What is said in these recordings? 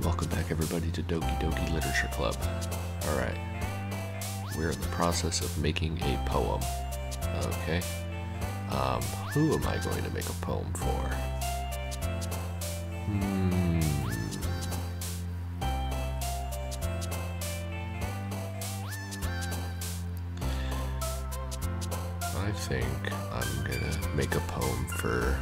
Welcome back everybody to Doki Doki Literature Club. Alright, we're in the process of making a poem. Okay, who am I going to make a poem for? I think I'm gonna make a poem for...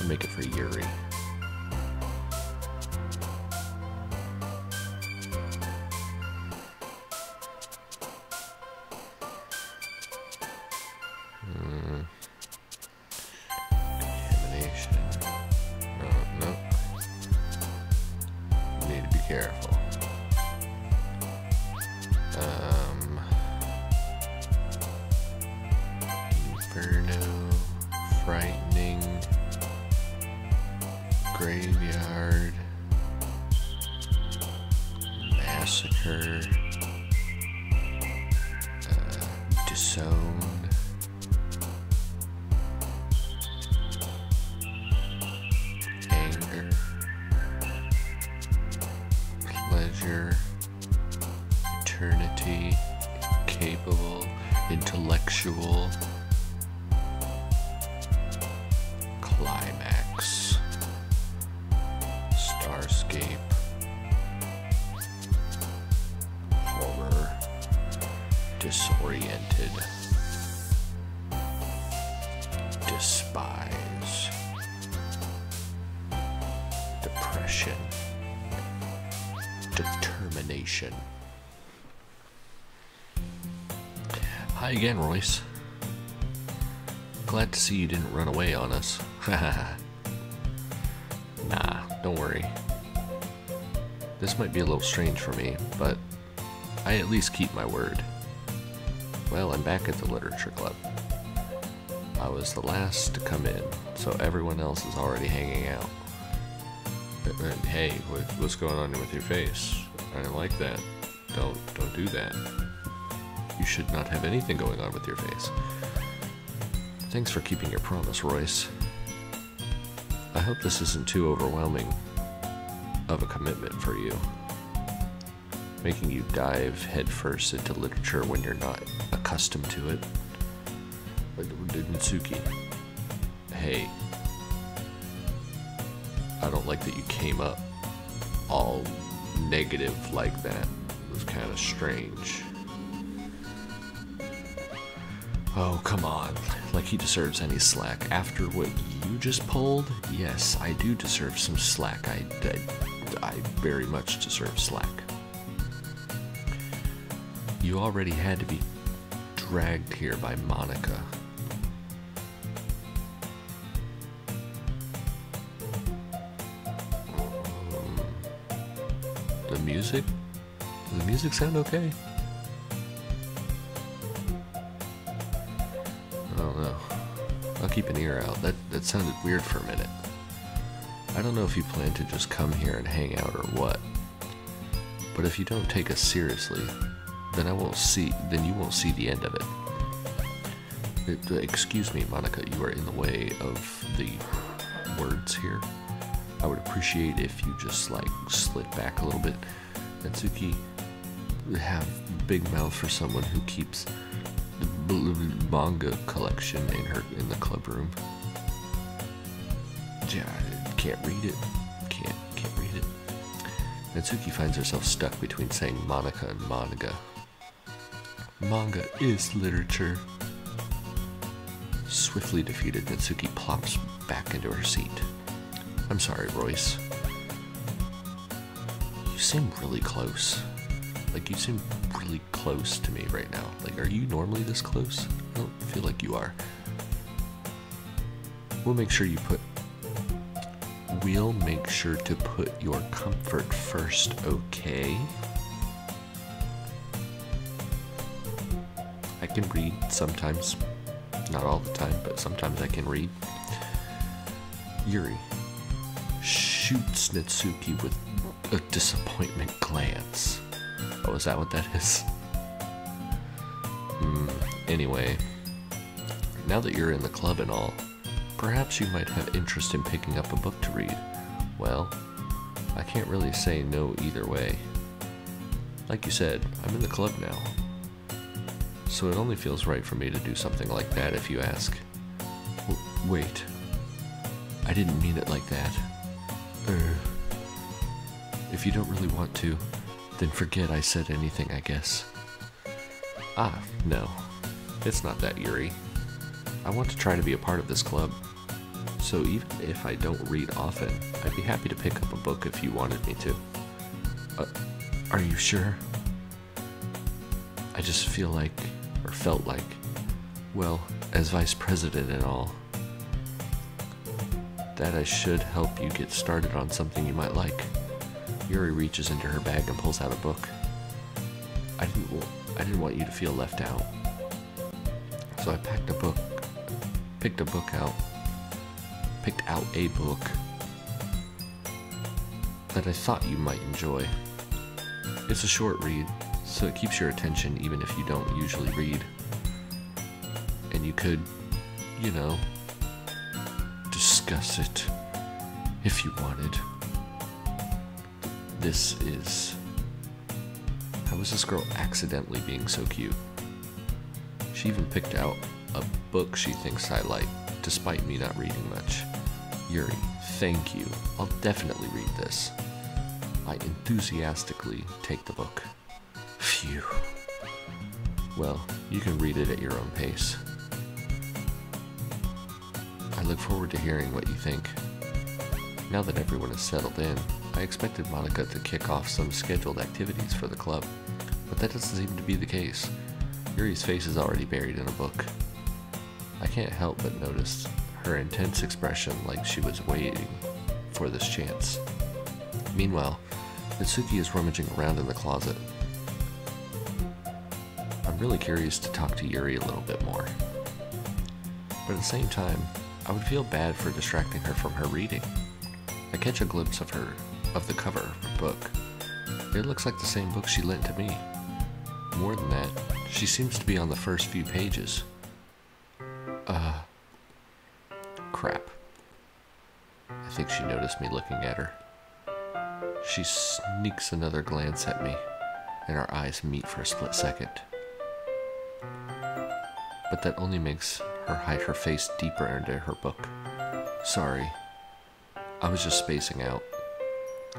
I'll make it for Yuri. Contamination. No. Need to be careful. Inferno. Frightening. Graveyard. Massacre. Disown. Anger. Pleasure. Eternity. Capable. Intellectual. Climax. Starscape. Horror. Disoriented. Despise. Depression. Determination. Hi again, Royce. Glad to see you didn't run away on us. Nah, don't worry. This might be a little strange for me, but I at least keep my word. Well, I'm back at the Literature Club. I was the last to come in, so everyone else is already hanging out. Hey, what's going on with your face? I don't like that. Don't do that. You should not have anything going on with your face. Thanks for keeping your promise, Royce. I hope this isn't too overwhelming of a commitment for you. Making you dive headfirst into literature when you're not accustomed to it. But Natsuki, hey, I don't like that you came up all negative like that. It was kind of strange. Oh, come on. Like he deserves any slack. After what you just pulled, yes, I do deserve some slack. I very much deserve slack. You already had to be dragged here by Monika. The music? Does the music sound okay? I'll keep an ear out. That sounded weird for a minute. I don't know if you plan to just come here and hang out or what. But if you don't take us seriously, then you won't see the end of it. Excuse me, Monika, you are in the way of the words here. I would appreciate if you just slid back a little bit. Natsuki, have big mouth for someone who keeps the manga collection in the club room. Yeah, I can't read it. Can't read it. Natsuki finds herself stuck between saying Monika and manga. Manga is literature. Swiftly defeated, Natsuki plops back into her seat. I'm sorry, Royce. You seem really close. Like, you seem really close to me right now. Like, are you normally this close? I don't feel like you are. We'll make sure to put your comfort first, okay? I can read sometimes. Not all the time, but sometimes I can read. Yuri shoots Natsuki with a disappointment glance. Oh, is that what that is? Anyway, Now that you're in the club and all, perhaps you might have interest in picking up a book to read. Well, I can't really say no either way. Like you said, I'm in the club now. So it only feels right for me to do something like that if you ask. Wait. I didn't mean it like that. If you don't really want to, then forget I said anything, I guess. Ah, no. It's not that, Yuri. I want to try to be a part of this club. So even if I don't read often, I'd be happy to pick up a book if you wanted me to. Are you sure? I just feel like, or felt like, well, as vice president and all, that I should help you get started on something you might like. Yuri reaches into her bag and pulls out a book. I didn't want you to feel left out. So I picked out a book that I thought you might enjoy. It's a short read, so it keeps your attention even if you don't usually read. And you could, you know, discuss it if you wanted. This is... How is this girl accidentally being so cute? She even picked out a book she thinks I like, despite me not reading much. Yuri, thank you. I'll definitely read this. I enthusiastically take the book. Phew. Well, you can read it at your own pace. I look forward to hearing what you think. Now that everyone is settled in, I expected Monika to kick off some scheduled activities for the club, but that doesn't seem to be the case. Yuri's face is already buried in a book. I can't help but notice her intense expression, like she was waiting for this chance. Meanwhile, Natsuki is rummaging around in the closet. I'm really curious to talk to Yuri a little bit more. But at the same time, I would feel bad for distracting her from her reading. I catch a glimpse of the cover of her book. It looks like the same book she lent to me. More than that, she seems to be on the first few pages. Crap. I think she noticed me looking at her. She sneaks another glance at me, and our eyes meet for a split second. But that only makes her hide her face deeper into her book. Sorry. I was just spacing out.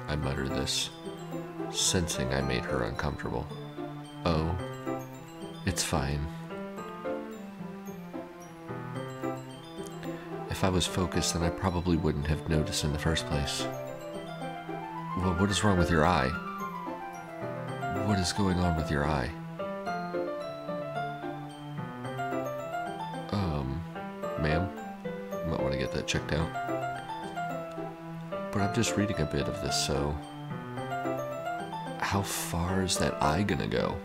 I mutter this, sensing I made her uncomfortable. Oh, it's fine. If I was focused, then I probably wouldn't have noticed in the first place. Well, what is wrong with your eye? What is going on with your eye? Ma'am, you might want to get that checked out. But I'm just reading a bit of this, so... How far is that eye gonna go?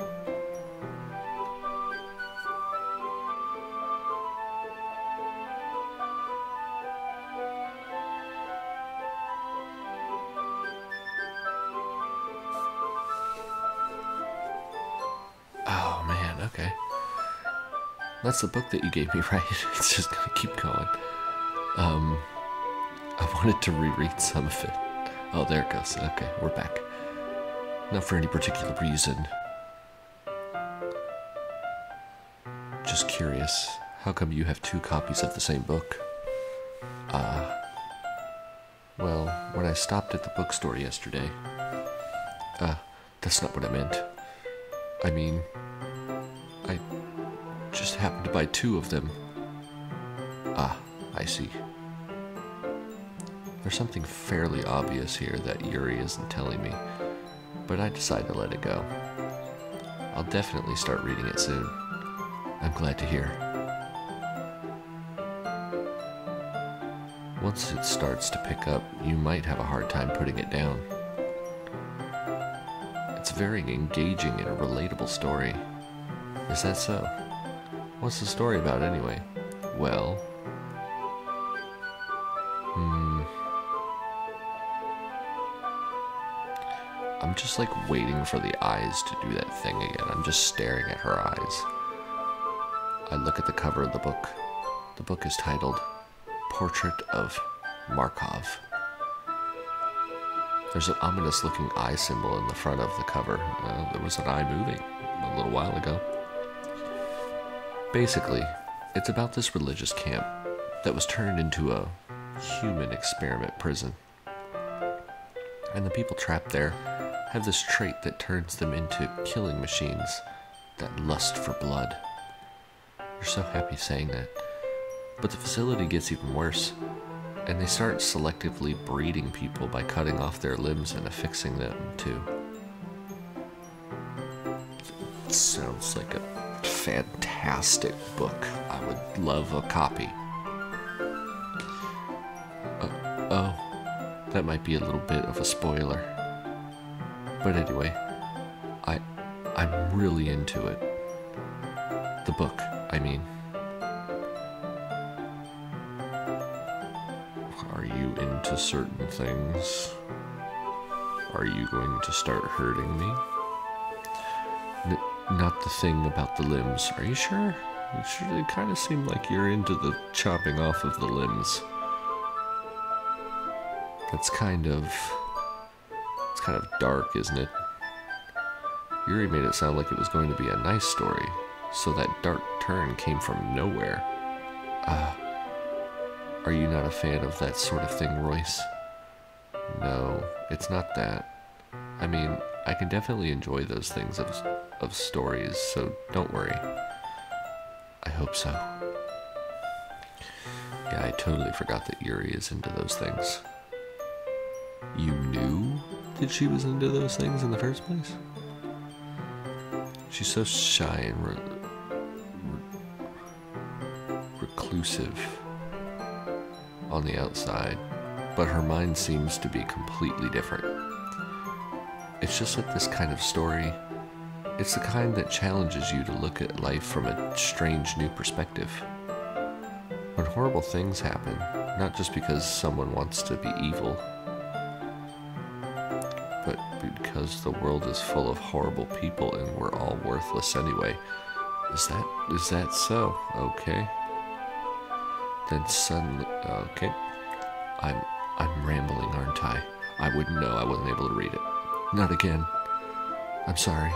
Oh man, okay. That's the book that you gave me, right? It's just gonna keep going. I wanted to reread some of it. Oh, there it goes. Okay, we're back. Not for any particular reason. Just curious, how come you have 2 copies of the same book? Well, when I stopped at the bookstore yesterday... that's not what I meant. I mean, I just happened to buy 2 of them. Ah, I see. There's something fairly obvious here that Yuri isn't telling me, but I decide to let it go. I'll definitely start reading it soon. I'm glad to hear. Once it starts to pick up, you might have a hard time putting it down. It's very engaging and a relatable story. Is that so? What's the story about anyway? Well... I'm just like waiting for the eyes to do that thing again. I'm just staring at her eyes. I look at the cover of the book. The book is titled Portrait of Markov. There's an ominous looking eye symbol in the front of the cover. There was an eye moving a little while ago. Basically, it's about this religious camp that was turned into a human experiment prison. And the people trapped there have this trait that turns them into killing machines that lust for blood. You're so happy saying that. But the facility gets even worse, and they start selectively breeding people by cutting off their limbs and affixing them too. It sounds like a fantastic book. I would love a copy. Oh, that might be a little bit of a spoiler. But anyway, I'm really into it. The book, I mean. Are you into certain things? Are you going to start hurting me? Not the thing about the limbs. Are you sure? It kind of seemed like you're into the chopping off of the limbs. It's kind of dark, isn't it? Yuri made it sound like it was going to be a nice story, so that dark turn came from nowhere. Are you not a fan of that sort of thing, Royce? No, it's not that. I mean, I can definitely enjoy those things of stories, so don't worry. I hope so. Yeah, I totally forgot that Yuri is into those things. You knew that she was into those things in the first place? She's so shy and reclusive on the outside, but her mind seems to be completely different. It's just that this kind of story, it's the kind that challenges you to look at life from a strange new perspective. When horrible things happen, not just because someone wants to be evil, but because the world is full of horrible people and we're all worthless anyway. Is that so? Okay. Then suddenly, okay. I'm rambling, aren't I? I wouldn't know. I wasn't able to read it. Not again. I'm sorry.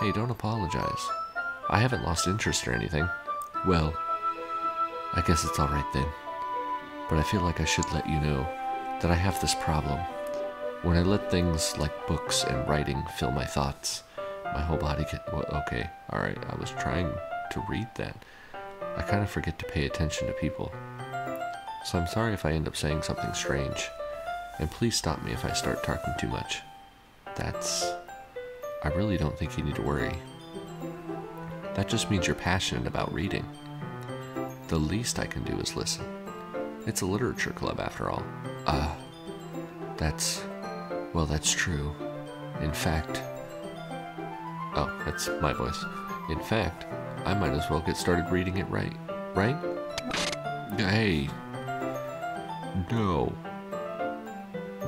Hey, don't apologize. I haven't lost interest or anything. Well, I guess it's alright then. But I feel like I should let you know that I have this problem. When I let things like books and writing fill my thoughts, my whole body okay, alright, I was trying to read that. I kind of forget to pay attention to people. So I'm sorry if I end up saying something strange. And please stop me if I start talking too much. I really don't think you need to worry. That just means you're passionate about reading. The least I can do is listen. It's a literature club after all. That's true. In fact... Oh, that's my voice. In fact, I might as well get started reading it right? Hey. No.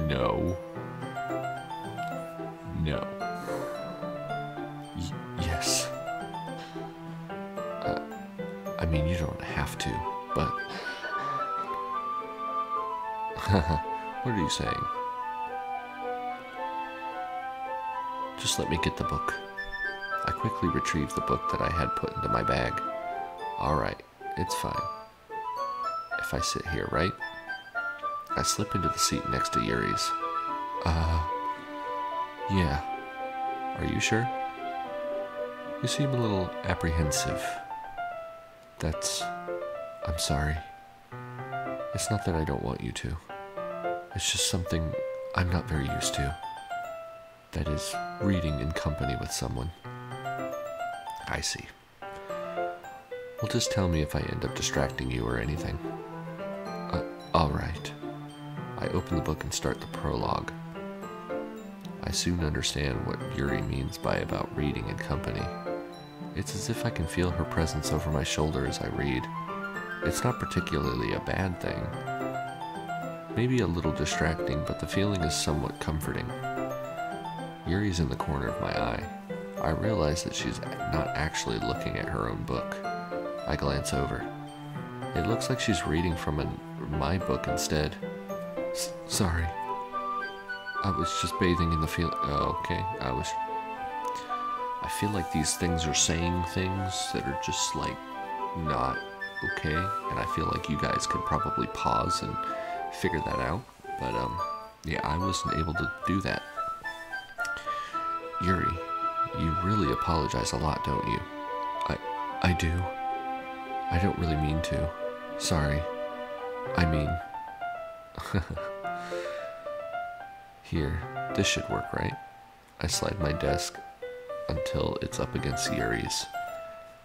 No. No. Yes. I mean, you don't have to, but... What are you saying? Just let me get the book. I quickly retrieved the book that I had put into my bag. Alright, it's fine. If I sit here, right? I slip into the seat next to Yuri's. Yeah. Are you sure? You seem a little apprehensive. I'm sorry. It's not that I don't want you to. It's just something I'm not very used to. That is, reading in company with someone. I see. Well, just tell me if I end up distracting you or anything. Alright. I open the book and start the prologue. I soon understand what Yuri means by about reading in company. It's as if I can feel her presence over my shoulder as I read. It's not particularly a bad thing. Maybe a little distracting, but the feeling is somewhat comforting. Yuri's in the corner of my eye. I realize that she's not actually looking at her own book. I glance over. It looks like she's reading from my book instead. Sorry. I was just bathing in the feeling. Oh, okay. I feel like these things are saying things that are just like not okay, and I feel like you guys could probably pause and figure that out. But yeah, I wasn't able to do that. Yuri, you really apologize a lot, don't you? I do. I don't really mean to. Sorry. I mean... Here, this should work, right? I slide my desk until it's up against Yuri's,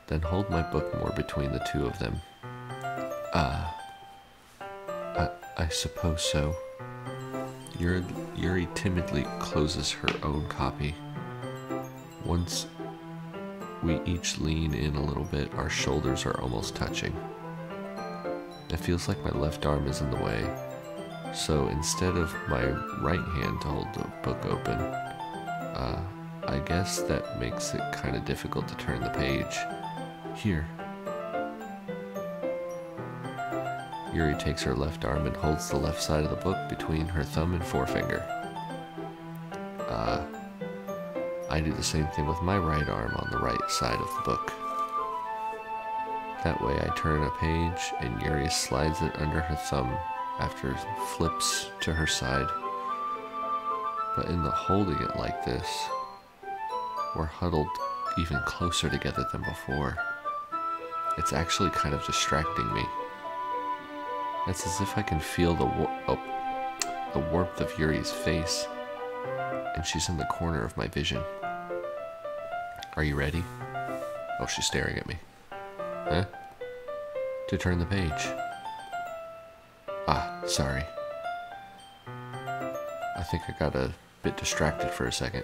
then hold my book more between the two of them. I suppose so. Yuri timidly closes her own copy. Once we each lean in a little bit, our shoulders are almost touching. It feels like my left arm is in the way, so instead of my right hand to hold the book open, I guess that makes it kind of difficult to turn the page. Here. Yuri takes her left arm and holds the left side of the book between her thumb and forefinger. I do the same thing with my right arm on the right side of the book. That way I turn a page and Yuri slides it under her thumb after it flips to her side. But in the holding it like this, we're huddled even closer together than before. It's actually kind of distracting me. It's as if I can feel the warmth of Yuri's face, and she's in the corner of my vision. Are you ready? Oh, she's staring at me. Huh? To turn the page. Ah, sorry. I think I got a bit distracted for a second.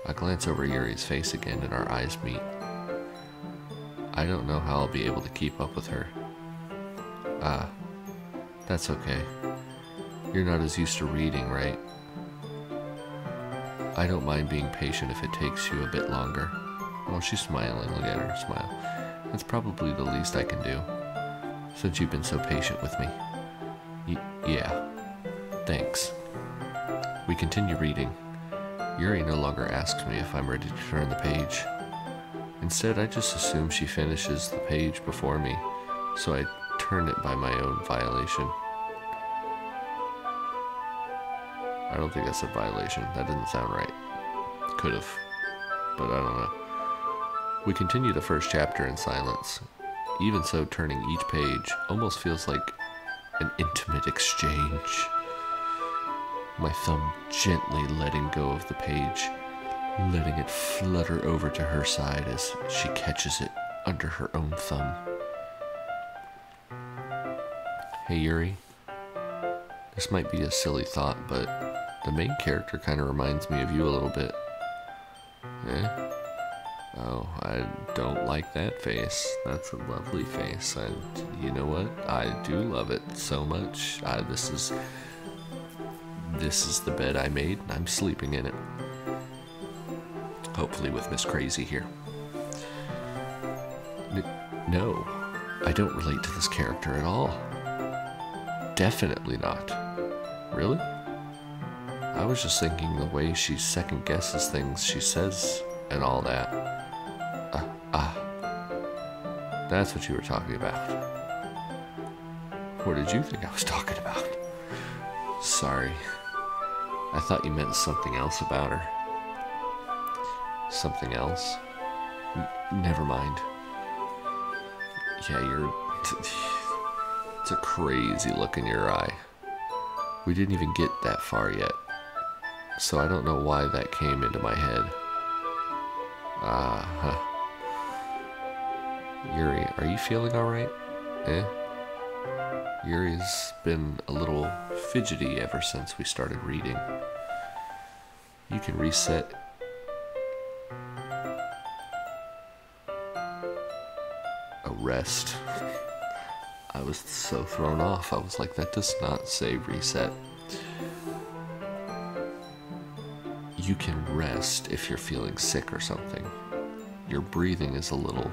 I glance over Yuri's face again and our eyes meet. I don't know how I'll be able to keep up with her. That's okay. You're not as used to reading, right? I don't mind being patient if it takes you a bit longer. Oh, she's smiling. Look at her smile. That's probably the least I can do, since you've been so patient with me. Yeah. Thanks. We continue reading. Yuri no longer asks me if I'm ready to turn the page. Instead, I just assume she finishes the page before me, so I turn it by my own violation. I don't think that's a violation. That didn't sound right. Could have, but I don't know. We continue the first chapter in silence. Even so, turning each page almost feels like an intimate exchange. My thumb gently letting go of the page, letting it flutter over to her side as she catches it under her own thumb. Hey Yuri, this might be a silly thought, but the main character kind of reminds me of you a little bit. Eh? Oh, I don't like that face. That's a lovely face, and you know what? I do love it so much. This is the bed I made, and I'm sleeping in it. Hopefully with Miss Crazy here. No, I don't relate to this character at all. Definitely not. Really? I was just thinking the way she second guesses things she says and all that. That's what you were talking about. What did you think I was talking about? Sorry. I thought you meant something else about her. Something else? Never mind. Yeah, it's a crazy look in your eye. We didn't even get that far yet, so I don't know why that came into my head. Yuri, are you feeling alright? Eh? Yuri's been a little fidgety ever since we started reading. You can reset. A rest. I was so thrown off. I was like, that does not say reset. You can rest if you're feeling sick or something. Your breathing is a little...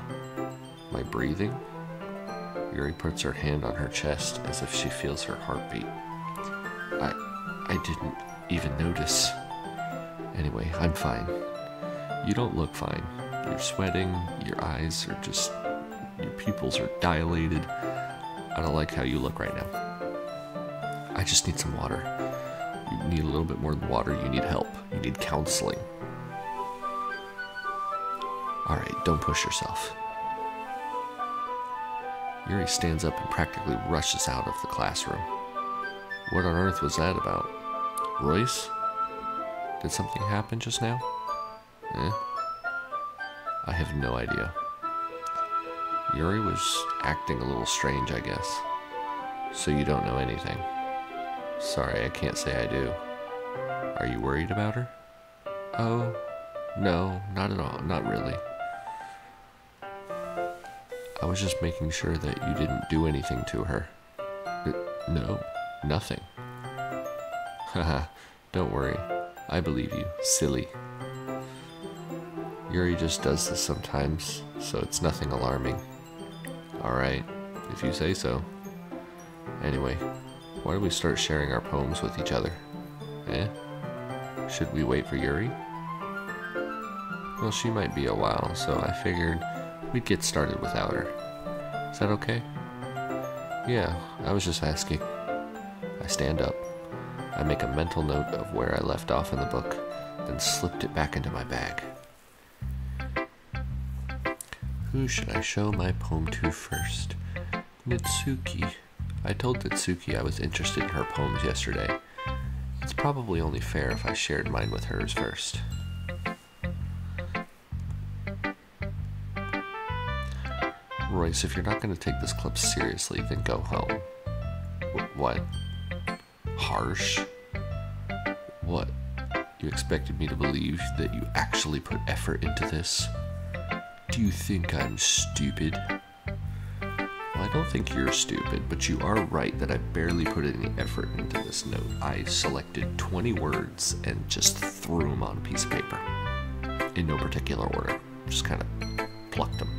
My breathing? Yuri puts her hand on her chest as if she feels her heartbeat. I didn't even notice. Anyway, I'm fine. You don't look fine. You're sweating, your eyes are just... your pupils are dilated. I don't like how you look right now. I just need some water. You need a little bit more than water, you need help. You need counseling. Alright, don't push yourself. Yuri stands up and practically rushes out of the classroom. What on earth was that about? Royce? Did something happen just now? I have no idea. Yuri was acting a little strange, I guess. So you don't know anything. Sorry, I can't say I do. Are you worried about her? Oh, no, not at all, not really. I was just making sure that you didn't do anything to her. No, nothing. Haha, don't worry. I believe you, silly. Yuri just does this sometimes, so it's nothing alarming. Alright, if you say so. Anyway, why don't we start sharing our poems with each other? Should we wait for Yuri? Well, she might be a while, so I figured we'd get started without her. Is that okay? Yeah, I was just asking. I stand up. I make a mental note of where I left off in the book, then slipped it back into my bag. Who should I show my poem to first? Natsuki. I told Natsuki I was interested in her poems yesterday. It's probably only fair if I shared mine with hers first. Royce, if you're not going to take this club seriously, then go home. What? Harsh? What? You expected me to believe that you actually put effort into this? Do you think I'm stupid? Well, I don't think you're stupid, but you are right that I barely put any effort into this note. I selected 20 words and just threw them on a piece of paper. In no particular order. Just kind of plucked them.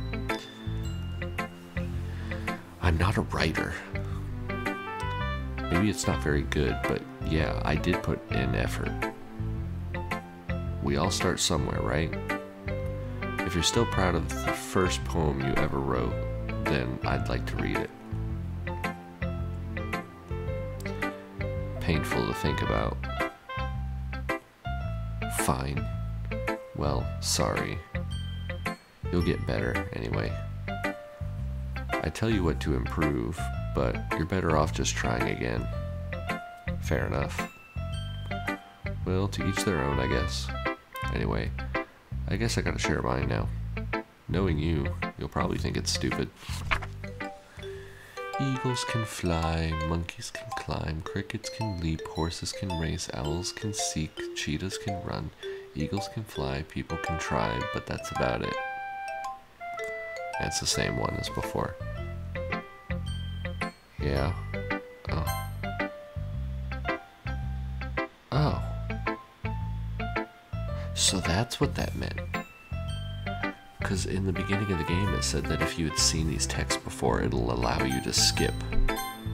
I'm not a writer. Maybe it's not very good, but yeah, I did put in effort. We all start somewhere, right? If you're still proud of the first poem you ever wrote, then I'd like to read it. Painful to think about. Fine. Well, sorry. You'll get better anyway. I tell you what to improve, but you're better off just trying again. Fair enough. Well, to each their own, I guess. Anyway, I guess I gotta share mine now. Knowing you, you'll probably think it's stupid. Eagles can fly, monkeys can climb, crickets can leap, horses can race, owls can seek, cheetahs can run, eagles can fly, people can try, but that's about it. That's the same one as before. Yeah. Oh. So that's what that meant. Because in the beginning of the game it said that if you had seen these texts before, it'll allow you to skip.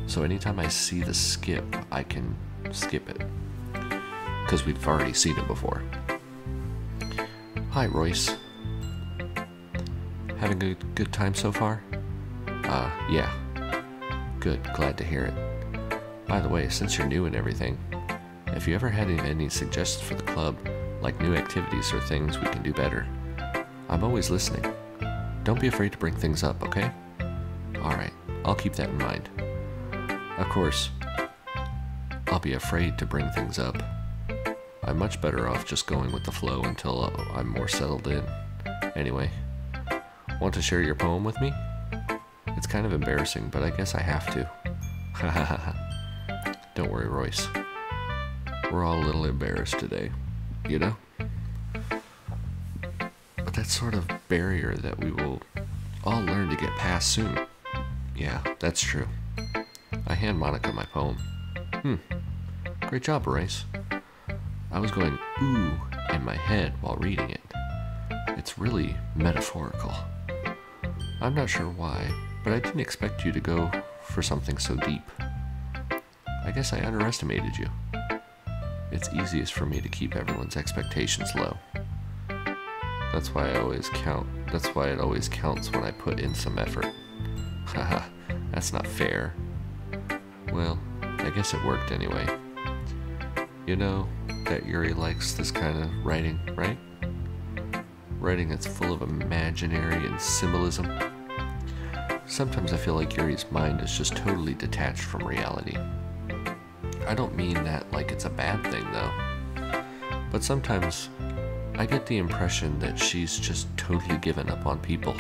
So anytime I see the skip, I can skip it. Because we've already seen it before. Hi, Royce. Having a good time so far? Yeah. Good, glad to hear it. By the way, since you're new and everything, if you ever had any suggestions for the club, like new activities or things we can do better, I'm always listening. Don't be afraid to bring things up, okay? Alright, I'll keep that in mind. Of course, I'll be afraid to bring things up. I'm much better off just going with the flow until I'm more settled in. Anyway, want to share your poem with me? It's kind of embarrassing, but I guess I have to. Don't worry, Royce. We're all a little embarrassed today, you know? But that sort of barrier that we will all learn to get past soon. Yeah, that's true. I hand Monika my poem. Great job, Royce. I was going ooh in my head while reading it. It's really metaphorical. I'm not sure why, but I didn't expect you to go for something so deep. I guess I underestimated you. It's easiest for me to keep everyone's expectations low. That's why it always counts when I put in some effort. Haha, that's not fair. Well, I guess it worked anyway. You know that Yuri likes this kind of writing, right? Writing that's full of imaginary and symbolism. Sometimes I feel like Yuri's mind is just totally detached from reality. I don't mean that like it's a bad thing, though. But sometimes I get the impression that she's just totally given up on people.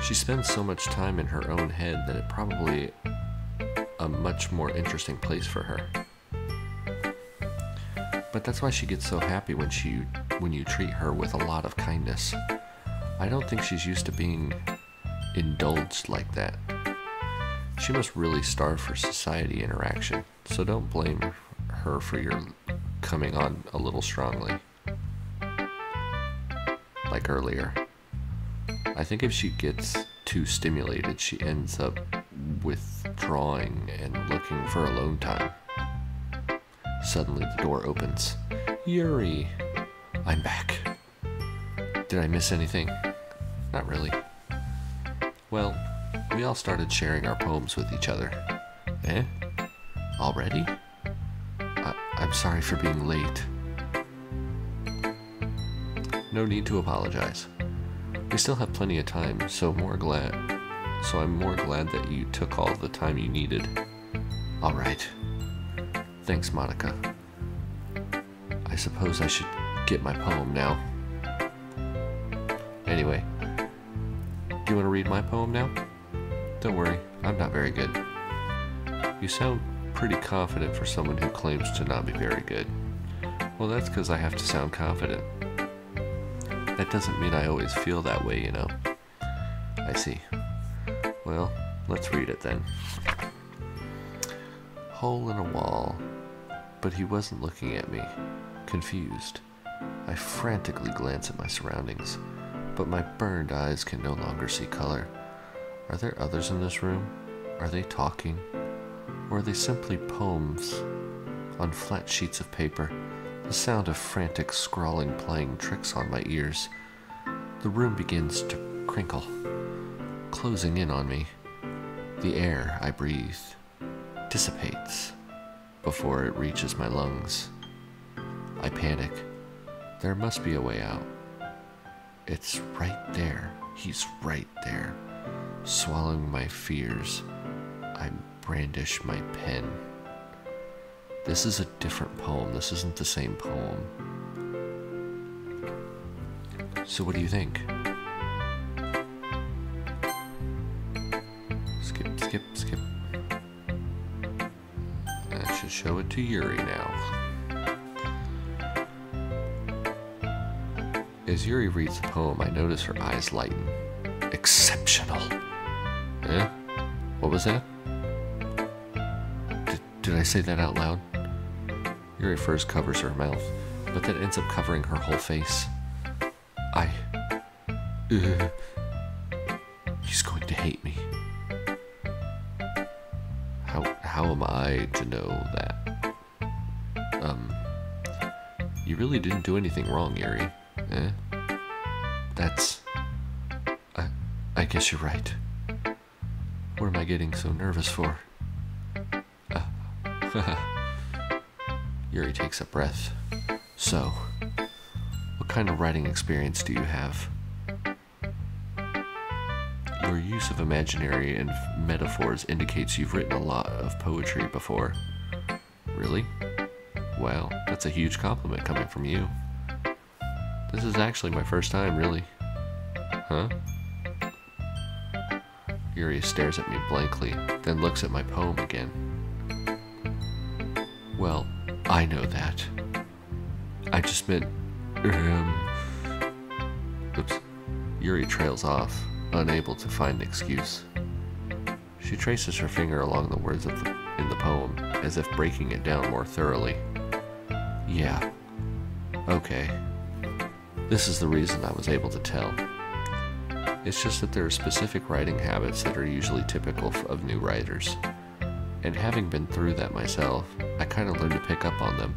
She spends so much time in her own head that it's probably a much more interesting place for her. But that's why she gets so happy when you treat her with a lot of kindness. I don't think she's used to being indulged like that. She must really starve for society interaction, so don't blame her for your coming on a little strongly. Like earlier. I think if she gets too stimulated, she ends up withdrawing and looking for alone time. Suddenly the door opens. Yuri! I'm back. Did I miss anything? Not really. Well, we all started sharing our poems with each other. Eh? Already? I'm sorry for being late. No need to apologize. We still have plenty of time, so I'm more glad that you took all the time you needed. All right. Thanks, Monika. I suppose I should get my poem now. Anyway, do you want to read my poem now? Don't worry, I'm not very good. You sound pretty confident for someone who claims to not be very good. Well, that's because I have to sound confident. That doesn't mean I always feel that way, you know. I see. Well, let's read it then. Hole in a wall, but he wasn't looking at me. Confused, I frantically glance at my surroundings, but my burned eyes can no longer see color. Are there others in this room? Are they talking? Or are they simply poems on flat sheets of paper? The sound of frantic scrawling playing tricks on my ears. The room begins to crinkle, closing in on me. The air I breathe dissipates before it reaches my lungs. I panic. There must be a way out. It's right there. He's right there. Swallowing my fears, I brandish my pen. This is a different poem. This isn't the same poem. So what do you think? Skip, skip, skip. I should show it to Yuri now. As Yuri reads the poem, I notice her eyes lighten. Exceptional. Eh? What was that? Did I say that out loud? Yuri first covers her mouth, but then ends up covering her whole face. He's going to hate me. How am I to know that? You really didn't do anything wrong, Yuri. Eh? I guess you're right. What am I getting so nervous for? Yuri takes a breath. So, what kind of writing experience do you have? Your use of imaginary and metaphors indicates you've written a lot of poetry before. Really? Wow, that's a huge compliment coming from you. This is actually my first time, really. Huh? Yuri stares at me blankly, then looks at my poem again. Well, I know that. I just meant... Oops. Yuri trails off, unable to find an excuse. She traces her finger along the words in the poem, as if breaking it down more thoroughly. Yeah. Okay. This is the reason I was able to tell. It's just that there are specific writing habits that are usually typical of new writers. And having been through that myself, I kind of learned to pick up on them.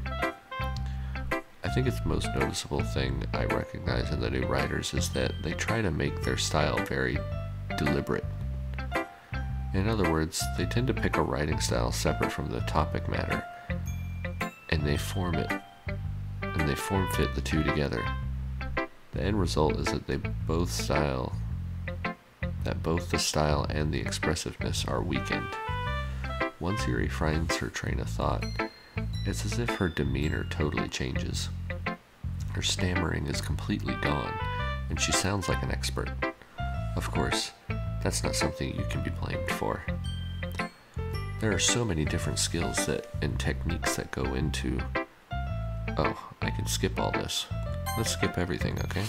I think it's the most noticeable thing I recognize in the new writers is that they try to make their style very deliberate. In other words, they tend to pick a writing style separate from the topic matter, and they form fit the two together. The end result is that both the style and the expressiveness are weakened. Once Yuri finds her train of thought, it's as if her demeanor totally changes. Her stammering is completely gone, and she sounds like an expert. Of course, that's not something you can be blamed for. There are so many different skills and techniques that go into... Oh, I can skip all this. Let's skip everything, okay?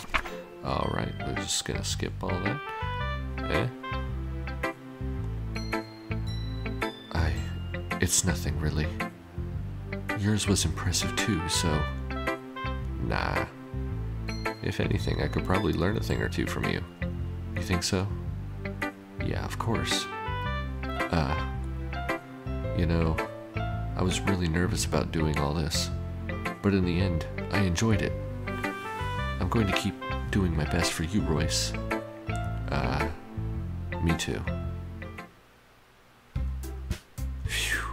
Alright, we're just gonna skip all that. It's nothing, really. Yours was impressive too, so... Nah. If anything, I could probably learn a thing or two from you. You think so? Yeah, of course. You know, I was really nervous about doing all this, but in the end, I enjoyed it. I'm going to keep doing my best for you, Royce. Me too. Phew.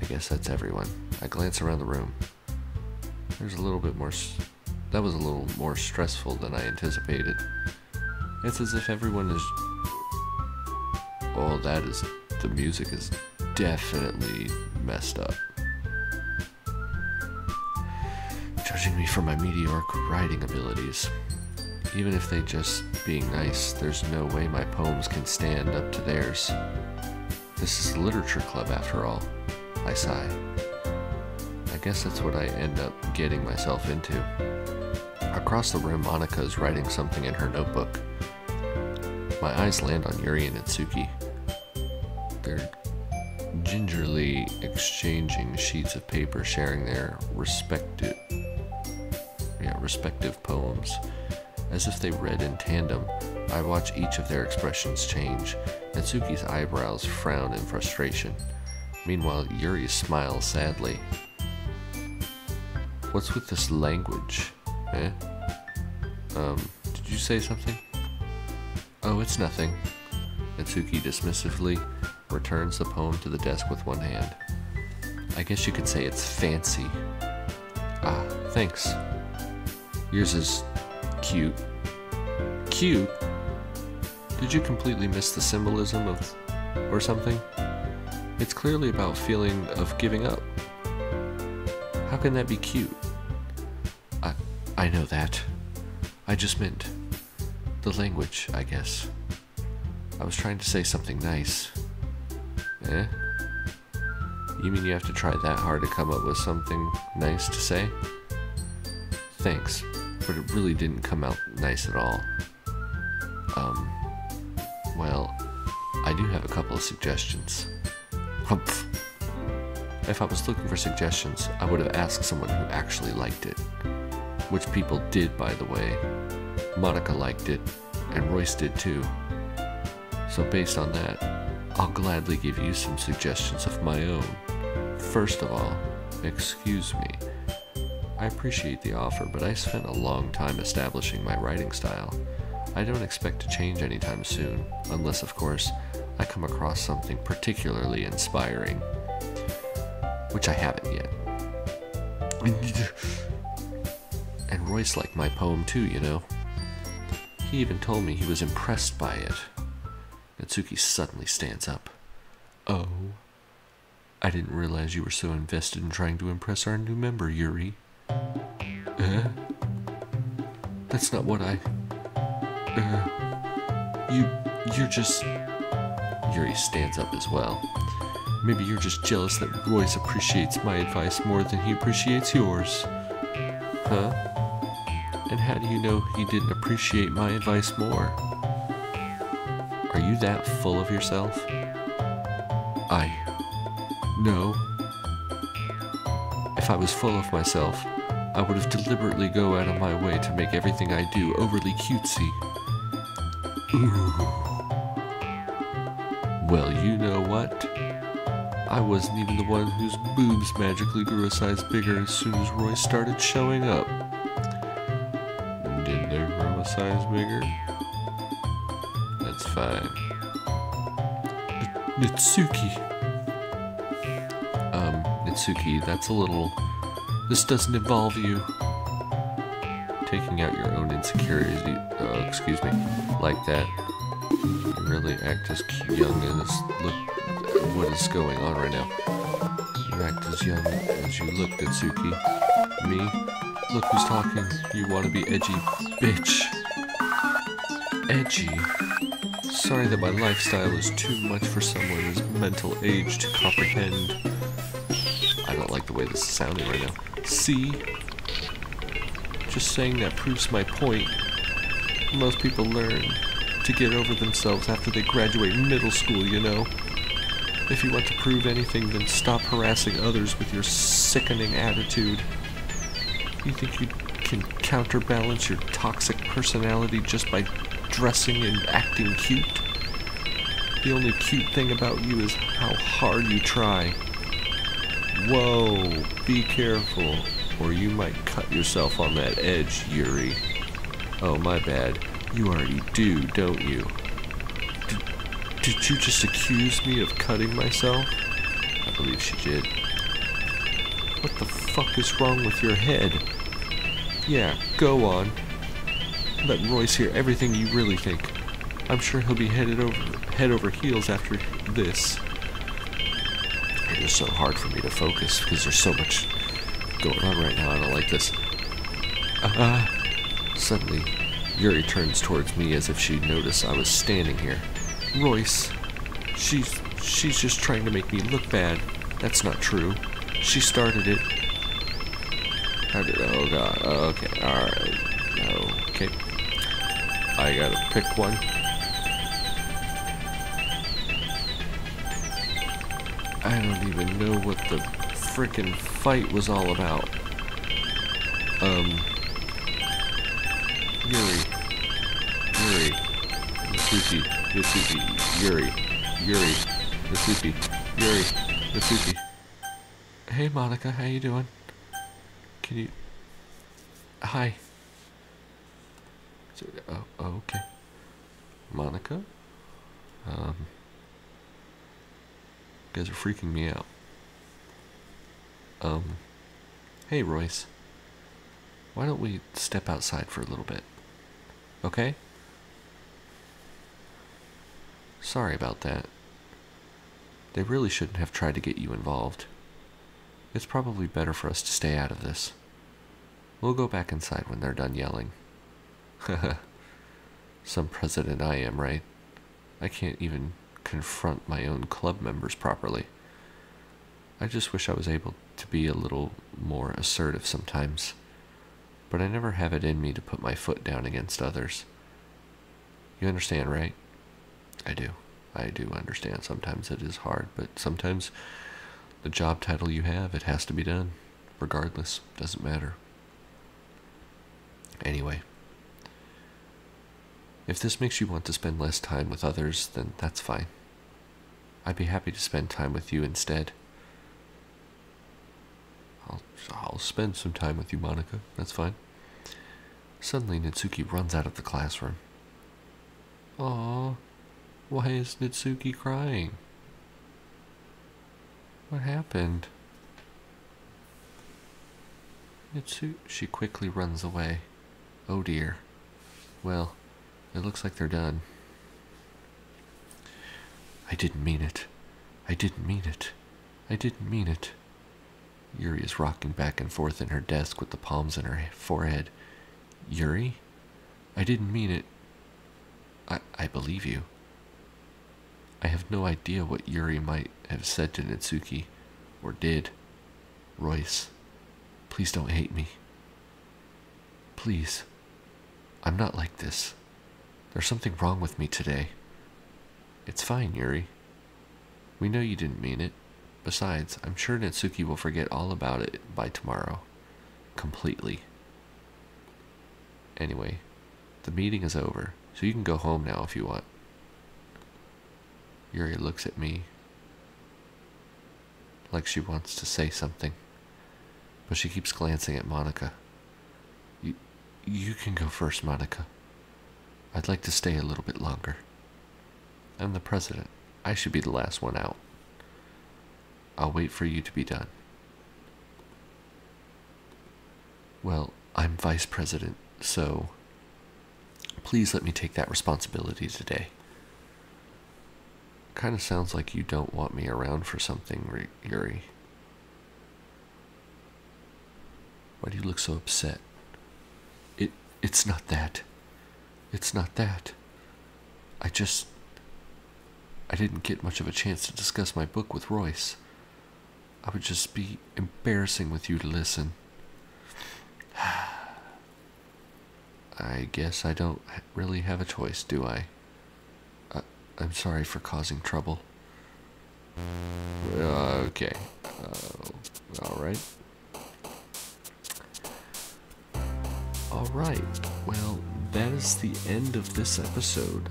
I guess that's everyone. I glance around the room. There's a little bit more... That was a little more stressful than I anticipated. It's as if everyone is... Oh, that is... The music is definitely messed up. Judging me for my mediocre writing abilities. Even if they just being nice, there's no way my poems can stand up to theirs. This is a literature club after all. I sigh. I guess that's what I end up getting myself into. Across the room, Monika is writing something in her notebook. My eyes land on Yuri and Natsuki. They're gingerly exchanging sheets of paper, sharing their respective poems. As if they read in tandem, I watch each of their expressions change. Natsuki's eyebrows frown in frustration. Meanwhile, Yuri smiles sadly. What's with this language? Did you say something? Oh, it's nothing. Natsuki dismissively returns the poem to the desk with one hand. I guess you could say it's fancy. Ah, thanks. Yours is cute. Cute? Did you completely miss the symbolism or something? It's clearly about feeling of giving up. How can that be cute? I know that. I just meant the language, I guess. I was trying to say something nice. You mean you have to try that hard to come up with something nice to say? Thanks, but it really didn't come out nice at all. Well, I do have a couple of suggestions. Humph. If I was looking for suggestions, I would have asked someone who actually liked it. Which people did, by the way. Monika liked it, and Royce did too. So based on that, I'll gladly give you some suggestions of my own. First of all, excuse me. I appreciate the offer, but I spent a long time establishing my writing style. I don't expect to change anytime soon, unless, of course, I come across something particularly inspiring. Which I haven't yet. And Royce liked my poem too, you know. He even told me he was impressed by it. Natsuki suddenly stands up. Oh, I didn't realize you were so invested in trying to impress our new member, Yuri. That's not what I... You're just... Yuri stands up as well. Maybe you're just jealous that Royce appreciates my advice more than he appreciates yours. Huh? And how do you know he didn't appreciate my advice more? Are you that full of yourself? No. If I was full of myself, I would have deliberately go out of my way to make everything I do overly cutesy. Well, you know what? I wasn't even the one whose boobs magically grew a size bigger as soon as Roy started showing up. Did they grow a size bigger? That's fine. Natsuki. Natsuki, that's a little... This doesn't involve you taking out your own insecurities, excuse me, like that. You really act as young as... Look, what is going on right now? You act as young as you look, Natsuki. Me? Look who's talking. You want to be edgy, bitch. Edgy? Sorry that my lifestyle is too much for someone's mental age to comprehend. I don't like the way this is sounding right now. See? Just saying that proves my point. Most people learn to get over themselves after they graduate middle school, you know? If you want to prove anything, then stop harassing others with your sickening attitude. You think you can counterbalance your toxic personality just by dressing and acting cute? The only cute thing about you is how hard you try. Whoa, be careful, or you might cut yourself on that edge, Yuri. Oh, my bad. You already do, don't you? Did you just accuse me of cutting myself? I believe she did. What the fuck is wrong with your head? Yeah, go on. Let Royce hear everything you really think. I'm sure he'll be head over heels after this. It is so hard for me to focus because there's so much going on right now. I don't like this. Suddenly, Yuri turns towards me as if she noticed I was standing here. Royce, she's just trying to make me look bad. That's not true. She started it. Oh god, okay, alright. Okay. I gotta pick one. I don't even know what the frickin' fight was all about. Yuri, Natsuki, Yuri, Natsuki. Hey Monika, how you doing? Can you... Hi. Oh, okay. Monika? You guys are freaking me out. Hey Royce. Why don't we step outside for a little bit? Okay? Sorry about that. They really shouldn't have tried to get you involved. It's probably better for us to stay out of this. We'll go back inside when they're done yelling. Haha. Some president I am, right? I can't even confront my own club members properly. I just wish I was able to be a little more assertive sometimes. But I never have it in me to put my foot down against others. You understand, right? I do. I do understand. Sometimes it is hard, but sometimes the job title you have, it has to be done. Regardless. Doesn't matter. Anyway. If this makes you want to spend less time with others, then that's fine. I'd be happy to spend time with you instead. I'll spend some time with you, Monika. That's fine. Suddenly, Natsuki runs out of the classroom. Aww. Why is Natsuki crying? What happened? She quickly runs away. Oh dear. Well, it looks like they're done. I didn't mean it. I didn't mean it. I didn't mean it. Yuri is rocking back and forth in her desk with the palms in her forehead. Yuri? I didn't mean it. I believe you. I have no idea what Yuri might have said to Natsuki, or did. Royce, please don't hate me. Please. I'm not like this. There's something wrong with me today. It's fine, Yuri. We know you didn't mean it. Besides, I'm sure Natsuki will forget all about it by tomorrow. Completely. Anyway, the meeting is over. So you can go home now if you want. Yuri looks at me like she wants to say something, but she keeps glancing at Monika. You can go first, Monika. I'd like to stay a little bit longer. I'm the president. I should be the last one out. I'll wait for you to be done. Well, I'm vice president, so please let me take that responsibility today. Kind of sounds like you don't want me around for something, Yuri. Why do you look so upset? It's not that. It's not that. I didn't get much of a chance to discuss my book with Royce. I would just be embarrassing with you to listen. I guess I don't really have a choice, do I? I'm sorry for causing trouble. Okay. Alright. Alright. Well, that is the end of this episode.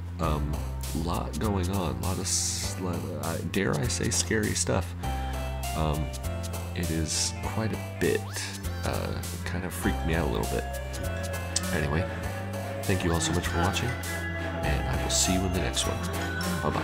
Lot going on. Lot of, dare I say, scary stuff. It is quite a bit. Kind of freaked me out a little bit. Anyway, thank you all so much for watching, and I will see you in the next one. Bye-bye.